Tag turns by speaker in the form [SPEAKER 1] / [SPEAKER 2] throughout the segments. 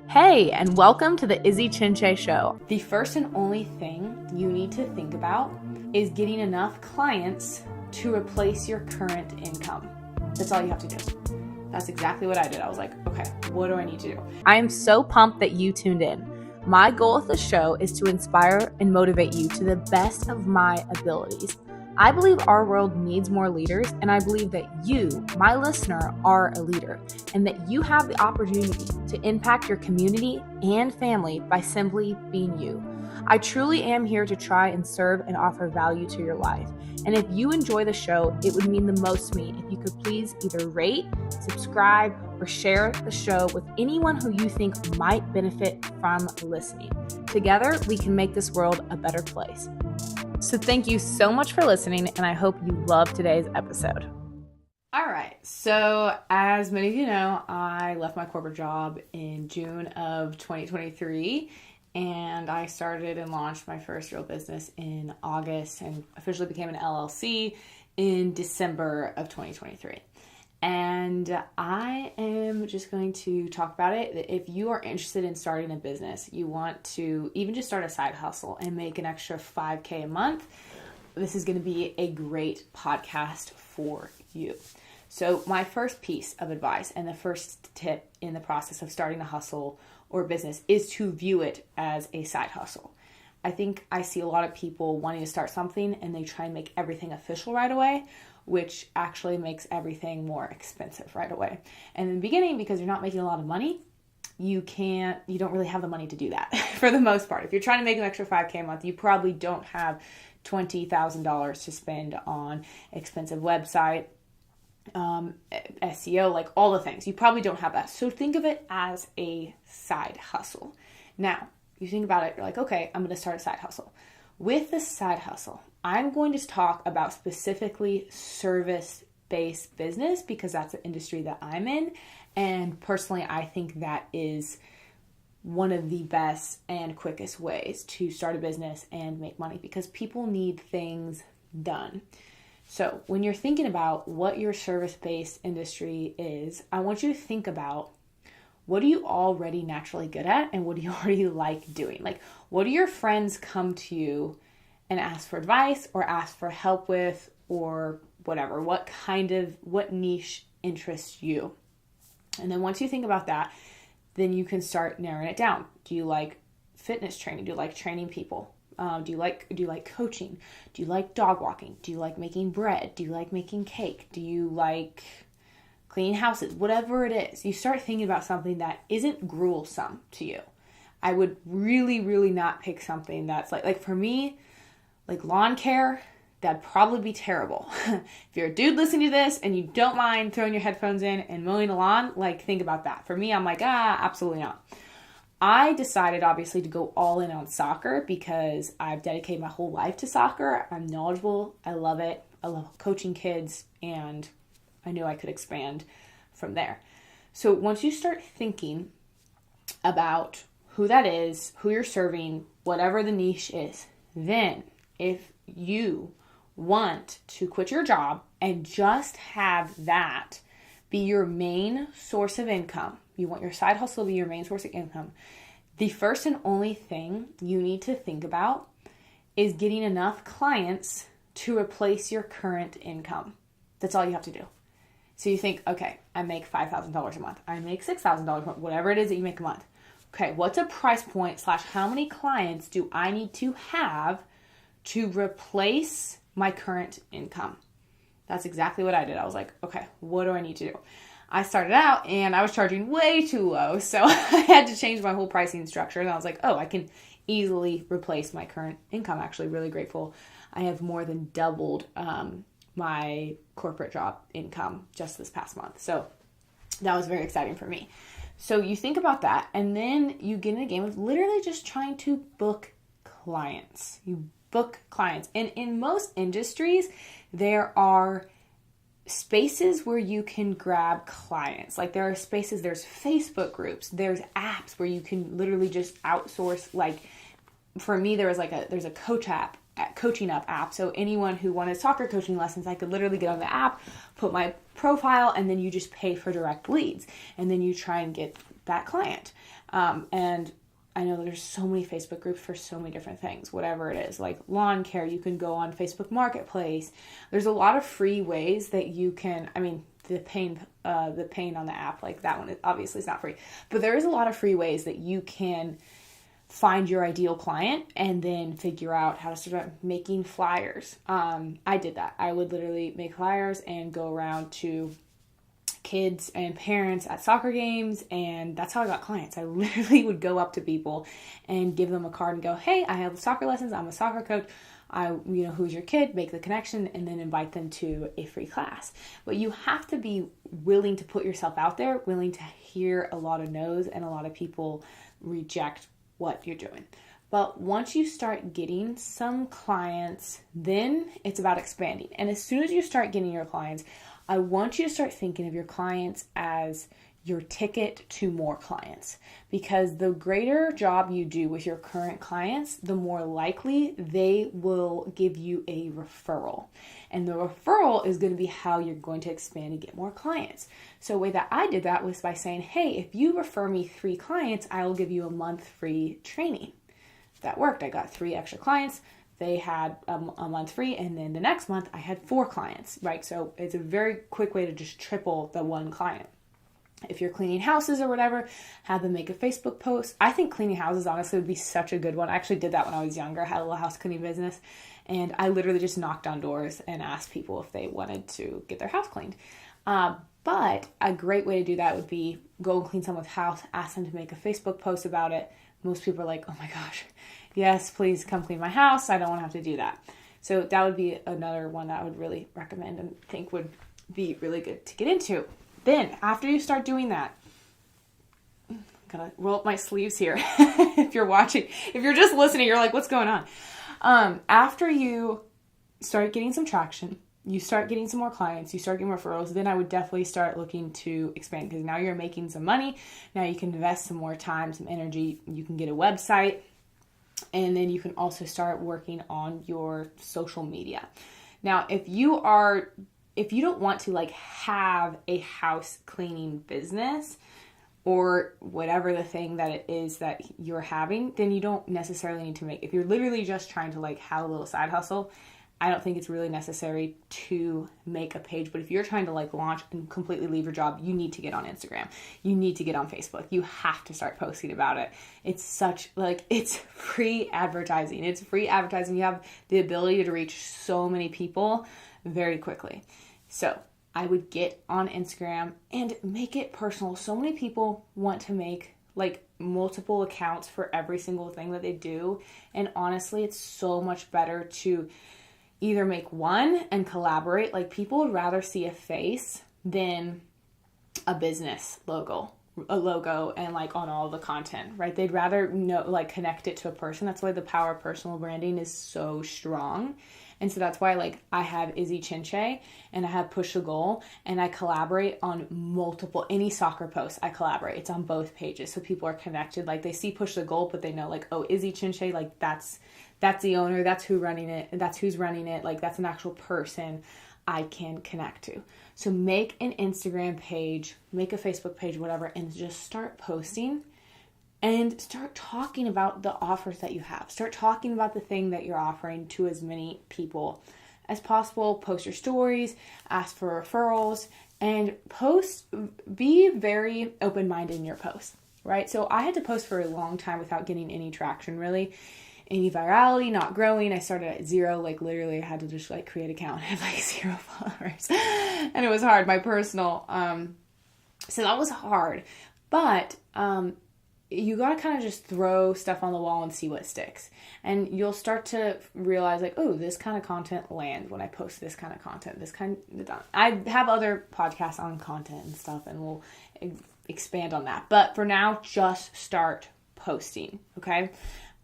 [SPEAKER 1] Hey, and welcome to the Izzy Chinche Show. The first and only thing you need to think about is getting enough clients to replace your current income. That's all you have to do. That's exactly what I did. I was like, okay, what do I need to do? I am so pumped that you tuned in. My goal of the show is to inspire and motivate you to the best of my abilities. I believe our world needs more leaders, and I believe that you, my listener, are a leader, and that you have the opportunity to impact your community and family by simply being you. I truly am here to try and serve and offer value to your life. And if you enjoy the show, it would mean the most to me if you could please either rate, subscribe, or share the show with anyone who you think might benefit from listening. Together, we can make this world a better place. So thank you so much for listening, and I hope you love today's episode. All right, so as many of you know, I left my corporate job in June of 2023, and I started and launched my first real business in August and officially became an LLC in December of 2023. And I am just going to talk about it. If you are interested in starting a business, you want to even just start a side hustle and make an extra $5,000 a month, this is going to be a great podcast for you. So my first piece of advice and the first tip in the process of starting a hustle or business is to view it as a side hustle. I think I see a lot of people wanting to start something and they try and make everything official right away, which actually makes everything more expensive right away. And in the beginning, because you're not making a lot of money, you don't really have the money to do that for the most part. If you're trying to make an extra $5,000 a month, you probably don't have $20,000 to spend on expensive website, SEO, like all the things. You probably don't have that. So think of it as a side hustle. Now, you think about it, you're like, okay, I'm going to start a side hustle. With the side hustle, I'm going to talk about specifically service-based business because that's the industry that I'm in. And personally, I think that is one of the best and quickest ways to start a business and make money because people need things done. So when you're thinking about what your service-based industry is, I want you to think about what are you already naturally good at and what do you already like doing? Like, what do your friends come to you and ask for advice or ask for help with or whatever? What niche interests you? And then once you think about that, then you can start narrowing it down. Do you like fitness training? Do you like training people? Do you like coaching? Do you like dog walking? Do you like making bread? Do you like making cake? Do you like cleaning houses? Whatever it is, you start thinking about something that isn't gruesome to you. I would really, really not pick something that's like for me, like lawn care, that'd probably be terrible. If you're a dude listening to this and you don't mind throwing your headphones in and mowing a lawn, like think about that. For me, I'm like, absolutely not. I decided obviously to go all in on soccer because I've dedicated my whole life to soccer. I'm knowledgeable. I love it. I love coaching kids and I knew I could expand from there. So once you start thinking about who that is, who you're serving, whatever the niche is, then if you want to quit your job and just have that be your main source of income, you want your side hustle to be your main source of income, the first and only thing you need to think about is getting enough clients to replace your current income. That's all you have to do. So you think, okay, I make $5,000 a month. I make $6,000 a month, whatever it is that you make a month. Okay, what's a price point / how many clients do I need to have to replace my current income? That's exactly what I did. I was like, okay, what do I need to do? I started out and I was charging way too low. So I had to change my whole pricing structure. And I was like, oh, I can easily replace my current income. Actually, really grateful. I have more than doubled my corporate job income just this past month. So that was very exciting for me. So you think about that and then you get in a game of literally just trying to book clients. You book clients. And in most industries, there are spaces where you can grab clients. Like there are spaces, there's Facebook groups, there's apps where you can literally just outsource. Like for me, there's a coaching up app. So anyone who wanted soccer coaching lessons, I could literally get on the app, put my profile, and then you just pay for direct leads. And then you try and get that client. And I know there's so many Facebook groups for so many different things, whatever it is, like lawn care. You can go on Facebook Marketplace. There's a lot of free ways that you can, the pain on the app, like that one, obviously is not free, but there is a lot of free ways that you can find your ideal client and then figure out how to start making flyers. I did that. I would literally make flyers and go around to kids and parents at soccer games, and that's how I got clients. I literally would go up to people and give them a card and go, hey, I have soccer lessons, I'm a soccer coach, who's your kid, make the connection, and then invite them to a free class. But you have to be willing to put yourself out there, willing to hear a lot of no's, and a lot of people reject what you're doing. But once you start getting some clients, then it's about expanding. And as soon as you start getting your clients, I want you to start thinking of your clients as your ticket to more clients, because the greater job you do with your current clients, the more likely they will give you a referral. And the referral is going to be how you're going to expand and get more clients. So the way that I did that was by saying, hey, if you refer me 3 clients, I will give you a month free training. That worked. I got 3 extra clients. They had a month free, and then the next month I had 4 clients, right? So it's a very quick way to just triple the one client. If you're cleaning houses or whatever, have them make a Facebook post. I think cleaning houses honestly would be such a good one. I actually did that when I was younger. I had a little house cleaning business, and I literally just knocked on doors and asked people if they wanted to get their house cleaned. But a great way to do that would be go and clean someone's house, ask them to make a Facebook post about it. Most people are like, oh my gosh, yes, please come clean my house. I don't want to have to do that. So that would be another one that I would really recommend and think would be really good to get into. Then after you start doing that, I'm gonna roll up my sleeves here. If you're watching, if you're just listening, you're like, what's going on? After you start getting some traction, you start getting some more clients, you start getting referrals, then I would definitely start looking to expand, because now you're making some money. Now you can invest some more time, some energy. You can get a website, and then you can also start working on your social media. Now, if you don't want to have a house cleaning business or whatever the thing that it is that you're having, then you don't necessarily need to if you're literally just trying to have a little side hustle, I don't think it's really necessary to make a page. But if you're trying to launch and completely leave your job, you need to get on Instagram. You need to get on Facebook. You have to start posting about it. It's such it's free advertising. It's free advertising. You have the ability to reach so many people very quickly. So I would get on Instagram and make it personal. So many people want to make multiple accounts for every single thing that they do. And honestly, it's so much better to either make one and collaborate. People would rather see a face than a business logo and on all the content, right? They'd rather connect it to a person. That's why the power of personal branding is so strong. And so that's why I have Izzy Chinche and I have Push the Goal, and I collaborate on any soccer post. I collaborate. It's on both pages. So people are connected. They see Push the Goal, but they know oh, Izzy Chinche, that's the owner. That's who's running it. That's an actual person I can connect to. So make an Instagram page, make a Facebook page, whatever, and just start posting. And start talking about the offers that you have. Start talking about the thing that you're offering to as many people as possible. Post your stories, ask for referrals, and be very open-minded in your posts, right? So I had to post for a long time without getting any traction, really. Any virality, not growing. I started at 0, literally I had to just create an account. I had 0 followers. And it was hard, my personal. So that was hard. But, you got to kind of just throw stuff on the wall and see what sticks. And you'll start to realize oh, this kind of content lands when I post this kind of content. I have other podcasts on content and stuff, and we'll expand on that. But for now, just start posting, okay?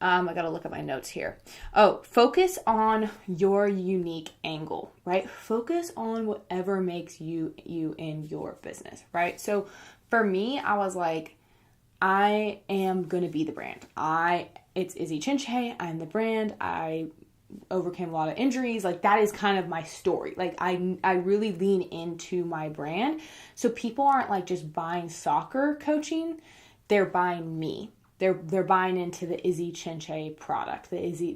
[SPEAKER 1] I got to look at my notes here. Oh, focus on your unique angle, right? Focus on whatever makes you in your business, right? So for me, I was I am going to be the brand. It's Izzy Chinche. I'm the brand. I overcame a lot of injuries. That is kind of my story. I really lean into my brand. So people aren't just buying soccer coaching. they're buying me. They're buying into the Izzy Chinche product, the Izzy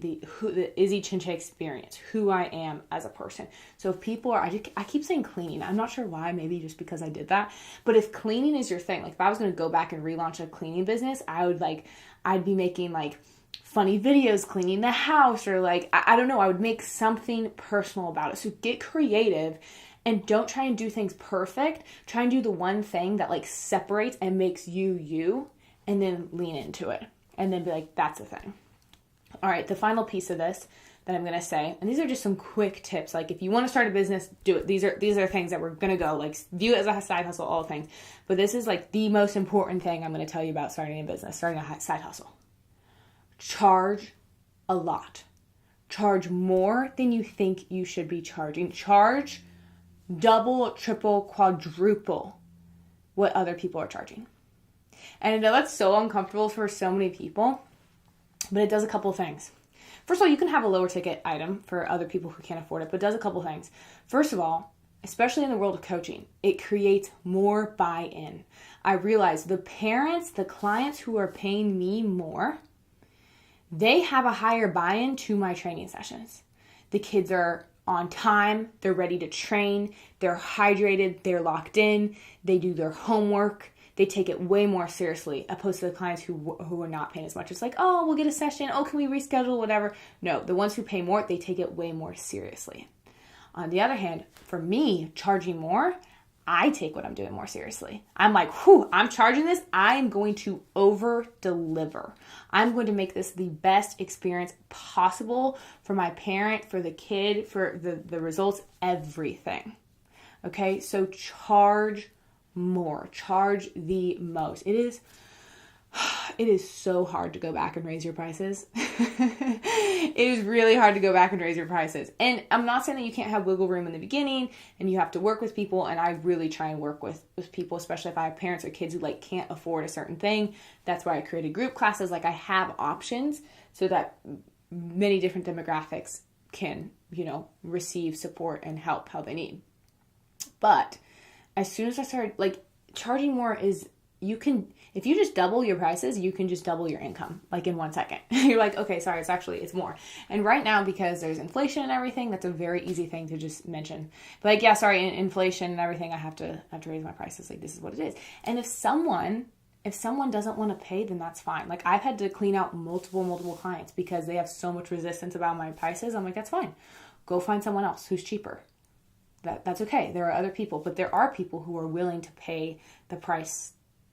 [SPEAKER 1] Chinche experience, who I am as a person. So if people are, I keep saying cleaning. I'm not sure why, maybe just because I did that. But if cleaning is your thing, like if I was going to go back and relaunch a cleaning business, I'd be making like funny videos cleaning the house, or like, I don't know, I would make something personal about it. So get creative and don't try and do things perfect. Try and do the one thing that like separates and makes you, you. And then lean into it. And then be like, that's the thing. All right, the final piece of this that I'm going to say, and these are just some quick tips. Like if you want to start a business, do it. These are things that we're going to go, like view it as a side hustle, all things. But this is like the most important thing I'm going to tell you about starting a business, starting a side hustle. Charge a lot. Charge more than you think you should be charging. Charge double, triple, quadruple what other people are charging. And I know that's so uncomfortable for so many people, but it does a couple of things. First of all, you can have a lower ticket item for other people who can't afford it, but it does a couple of things. First of all, especially in the world of coaching, it creates more buy-in. I realize the parents, the clients who are paying me more, they have a higher buy-in to my training sessions. The kids are on time, they're ready to train, they're hydrated, they're locked in, they do their homework. They take it way more seriously, opposed to the clients who are not paying as much. It's like, oh, we'll get a session. Oh, can we reschedule? Whatever. No, the ones who pay more, they take it way more seriously. On the other hand, for me, charging more, I take what I'm doing more seriously. I'm like, I'm charging this. I'm going to over deliver. I'm going to make this the best experience possible for my parent, for the kid, for the results, everything. Okay, so charge more, charge the most. It is so hard to go back and raise your prices. It is really hard to go back and raise your prices. And I'm not saying that you can't have wiggle room in the beginning and you have to work with people. And I really try and work with people, especially if I have parents or kids who like can't afford a certain thing. That's why I created group classes. Like I have options so that many different demographics can, receive support and help how they need. But as soon as I started, like, charging more is, if you just double your prices, you can just double your income, like, in 1 second. You're like, okay, sorry, it's more. And right now, because there's inflation and everything, that's a very easy thing to just mention. But, like, yeah, sorry, inflation and everything, I have to raise my prices. Like, this is what it is. And if someone doesn't want to pay, then that's fine. Like, I've had to clean out multiple clients because they have so much resistance about my prices. I'm like, that's fine. Go find someone else who's cheaper. That's okay. There are other people, but there are people who are willing to pay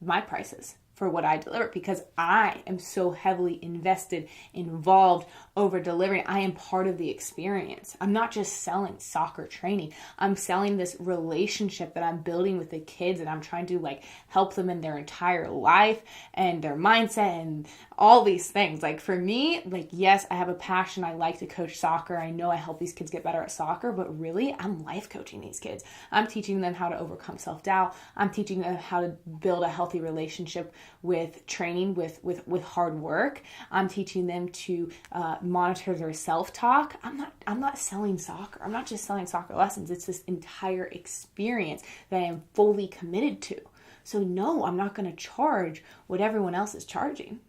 [SPEAKER 1] my prices for what I deliver, because I am so heavily invested, involved, over delivering. I am part of the experience. I'm not just selling soccer training. I'm selling this relationship that I'm building with the kids, and I'm trying to like help them in their entire life and their mindset and all these things. Like for me, like, yes, I have a passion. I like to coach soccer. I know I help these kids get better at soccer, but really I'm life coaching these kids. I'm teaching them how to overcome self-doubt. I'm teaching them how to build a healthy relationship with training, with hard work. I'm teaching them to monitor their self-talk. I'm not selling soccer. I'm not just selling soccer lessons. It's this entire experience that I am fully committed to. So no, I'm not going to charge what everyone else is charging.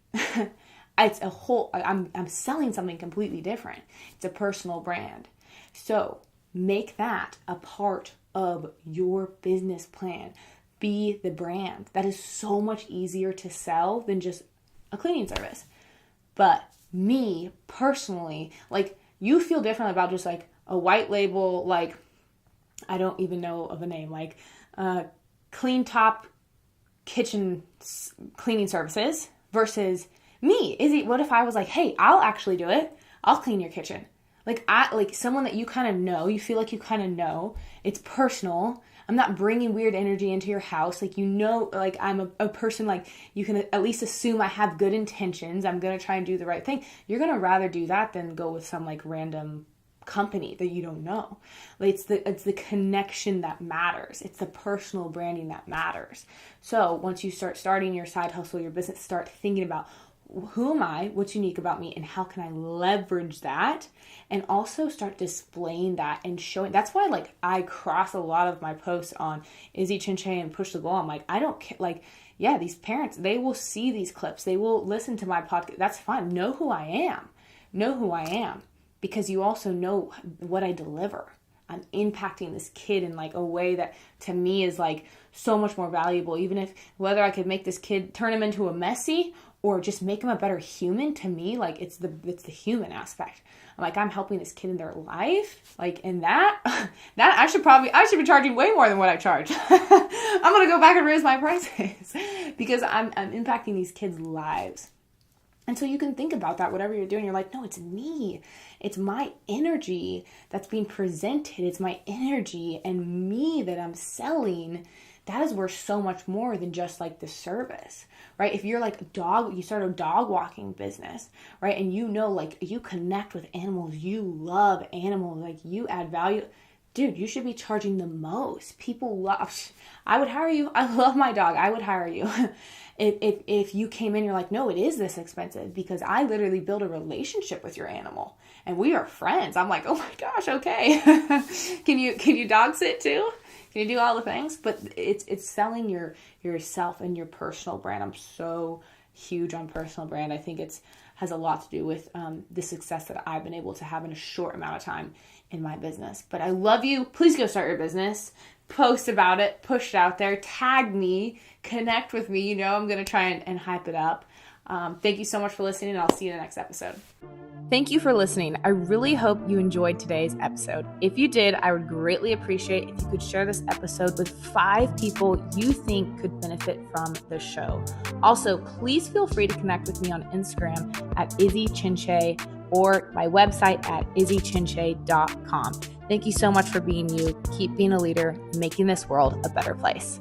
[SPEAKER 1] It's a whole, I'm selling something completely different. It's a personal brand. So make that a part of your business plan. Be the brand. That is so much easier to sell than just a cleaning service. But me personally, like, you feel different about just like a white label, like, I don't even know of a name, like Clean Top kitchen cleaning services versus me. What if I was like, hey, I'll actually do it. I'll clean your kitchen. Like someone that you kind of know, you feel like you kind of know. It's personal. I'm not bringing weird energy into your house. Like, like I'm a person, like, you can at least assume I have good intentions. I'm going to try and do the right thing. You're going to rather do that than go with some like random company that you don't know. Like, it's the connection that matters. It's the personal branding that matters. So once you starting your side hustle, your business, start thinking about, who am I? What's unique about me? And how can I leverage that? And also start displaying that and showing. That's why, like, I cross a lot of my posts on Izzy Chinche and Push the Goal. I'm like, I don't care. Like, yeah, these parents, they will see these clips. They will listen to my podcast. That's fine. Know who I am. Know who I am, because you also know what I deliver. I'm impacting this kid in like a way that to me is like so much more valuable. Even if whether I could make this kid, turn him into a Messi or just make him a better human, to me, like it's the human aspect. I'm like, I'm helping this kid in their life. Like in that I should be charging way more than what I charge. I'm going to go back and raise my prices because I'm impacting these kids' lives. And so you can think about that, whatever you're doing, you're like, no, it's me. It's my energy that's being presented. It's my energy and me that I'm selling. That is worth so much more than just like the service, right? If you're like you start a dog walking business, right? And you know, like you connect with animals, you love animals, like you add value. Dude, you should be charging the most. People love, I would hire you. I love my dog. I would hire you. If you came in, you're like, no, it is this expensive because I literally build a relationship with your animal and we are friends. I'm like, oh my gosh, okay. Can you dog sit too? Can you do all the things? But it's selling yourself and your personal brand. I'm so huge on personal brand. I think has a lot to do with the success that I've been able to have in a short amount of time in my business. But I love you. Please go start your business. Post about it. Push it out there. Tag me. Connect with me. You know I'm going to try and hype it up. Thank you so much for listening, and I'll see you in the next episode. Thank you for listening. I really hope you enjoyed today's episode. If you did, I would greatly appreciate if you could share this episode with 5 people you think could benefit from the show. Also, please feel free to connect with me on Instagram at Izzy Chinche or my website at izzychinche.com. Thank you so much for being you. Keep being a leader and making this world a better place.